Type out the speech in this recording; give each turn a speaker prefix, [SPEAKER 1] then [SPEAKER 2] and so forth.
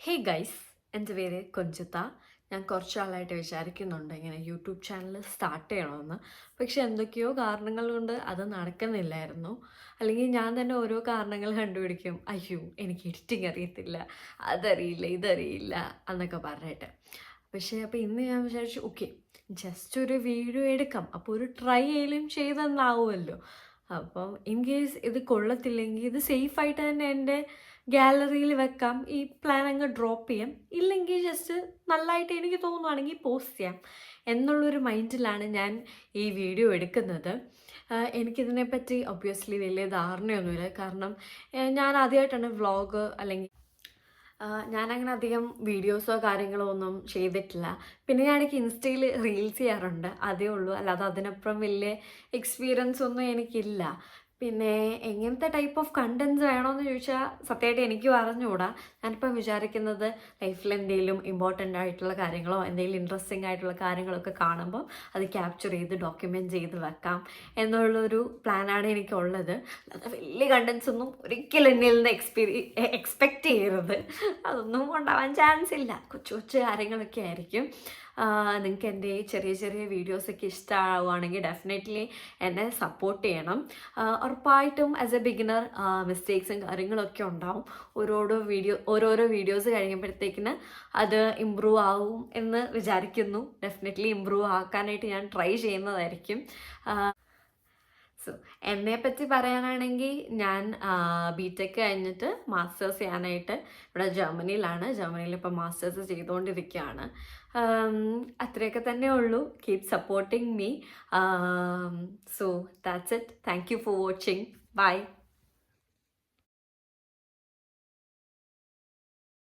[SPEAKER 1] Hey guys, എൻ്റെ പേര് കൊഞ്ചിത്ത. ഞാൻ കുറച്ച് നാളായിട്ട് വിചാരിക്കുന്നുണ്ട് ഇങ്ങനെ യൂട്യൂബ് ചാനൽ സ്റ്റാർട്ട് ചെയ്യണമെന്ന്. പക്ഷെ എന്തൊക്കെയോ കാരണങ്ങൾ കൊണ്ട് അത് നടക്കുന്നില്ലായിരുന്നു. അല്ലെങ്കിൽ ഞാൻ തന്നെ ഓരോ കാരണങ്ങൾ കണ്ടുപിടിക്കും. അയ്യോ, എനിക്ക് എഡിറ്റിംഗ് അറിയത്തില്ല, അതറിയില്ല, ഇതറിയില്ല എന്നൊക്കെ പറഞ്ഞിട്ട്. പക്ഷേ അപ്പോൾ ഇന്ന് ഞാൻ വിചാരിച്ചു, ഓക്കെ, ജസ്റ്റ് ഒരു വീഡിയോ എടുക്കാം, അപ്പോൾ ഒരു ട്രൈ ചെയ്യലും ചെയ്തെന്നാവുമല്ലോ. അപ്പം ഇൻ കേസ് ഇത് കൊള്ളത്തില്ലെങ്കിൽ ഇത് സേഫായിട്ട് തന്നെ എൻ്റെ ഗാലറിയിൽ വെക്കാം. ഈ പ്ലാൻ അങ്ങ് ഡ്രോപ്പ് ചെയ്യാം. ഇല്ലെങ്കിൽ ജസ്റ്റ് നല്ലതായിട്ട് എനിക്ക് തോന്നുവാണെങ്കിൽ പോസ്റ്റ് ചെയ്യാം എന്നുള്ളൊരു മൈൻഡിലാണ് ഞാൻ ഈ വീഡിയോ എടുക്കുന്നത്. എനിക്കിതിനെപ്പറ്റി ഒബ്വിയസ്ലി വലിയ ധാരണയൊന്നുമില്ല. കാരണം ഞാൻ ആദ്യമായിട്ടാണ് വ്ളോഗ് അല്ലെങ്കിൽ ഞാനങ്ങനെ അധികം വീഡിയോസോ കാര്യങ്ങളോ ഒന്നും ചെയ്തിട്ടില്ല. പിന്നെ ഞാനെനിക്ക് ഇൻസ്റ്റയിൽ റീൽസ് ചെയ്യാറുണ്ട്, അതേ ഉള്ളൂ. അല്ലാതെ അതിനപ്പുറം വലിയ എക്സ്പീരിയൻസ് ഒന്നും എനിക്കില്ല. പിന്നെ എങ്ങനത്തെ ടൈപ്പ് ഓഫ് കണ്ടൻസ് വേണമെന്ന് ചോദിച്ചാൽ സത്യമായിട്ട് എനിക്ക് പറഞ്ഞുകൂടാ. ഞാനിപ്പം വിചാരിക്കുന്നത് ലൈഫിൽ എന്തെങ്കിലും ഇമ്പോർട്ടൻ്റ് ആയിട്ടുള്ള കാര്യങ്ങളോ എന്തെങ്കിലും ഇൻട്രസ്റ്റിംഗ് ആയിട്ടുള്ള കാര്യങ്ങളൊക്കെ കാണുമ്പോൾ അത് ക്യാപ്ചർ ചെയ്ത് ഡോക്യുമെൻറ്റ് ചെയ്ത് വെക്കാം എന്നുള്ളൊരു പ്ലാനാണ് എനിക്കുള്ളത്. അല്ലാതെ വലിയ കണ്ടൻസ് ഒന്നും ഒരിക്കലും എന്നിൽ നിന്ന് എക്സ്പെക്റ്റ് ചെയ്യരുത്. അതൊന്നും ഉണ്ടാവാൻ ചാൻസ് ഇല്ല. കൊച്ചു കൊച്ചു കാര്യങ്ങളൊക്കെ ആയിരിക്കും. നിങ്ങൾക്ക് എൻ്റെ ഈ ചെറിയ ചെറിയ വീഡിയോസൊക്കെ ഇഷ്ടമാവുകയാണെങ്കിൽ ഡെഫിനറ്റ്ലി എന്നെ സപ്പോർട്ട് ചെയ്യണം. ഉറപ്പായിട്ടും ആസ് എ ബിഗിനർ മിസ്റ്റേക്സും കാര്യങ്ങളൊക്കെ ഉണ്ടാവും. ഓരോരോ വീഡിയോസ് കഴിയുമ്പോഴത്തേക്കിന് അത് ഇമ്പ്രൂവ് ആവും എന്ന് വിചാരിക്കുന്നു. ഡെഫിനറ്റ്ലി ഇമ്പ്രൂവ് ആക്കാനായിട്ട് ഞാൻ ട്രൈ ചെയ്യുന്നതായിരിക്കും. സോ എന്നെപ്പറ്റി പറയാനാണെങ്കിൽ ഞാൻ ബിടെക് കഴിഞ്ഞിട്ട് മാസ്റ്റേഴ്സ് ചെയ്യാനായിട്ട് ഇവിടെ ജർമ്മനിയിൽ ഇപ്പോൾ മാസ്റ്റേഴ്സ് ചെയ്തുകൊണ്ടിരിക്കുകയാണ്. അത്രയൊക്കെ തന്നെ ഉള്ളൂ. Keep supporting me. So that's it. Thank you for watching. By.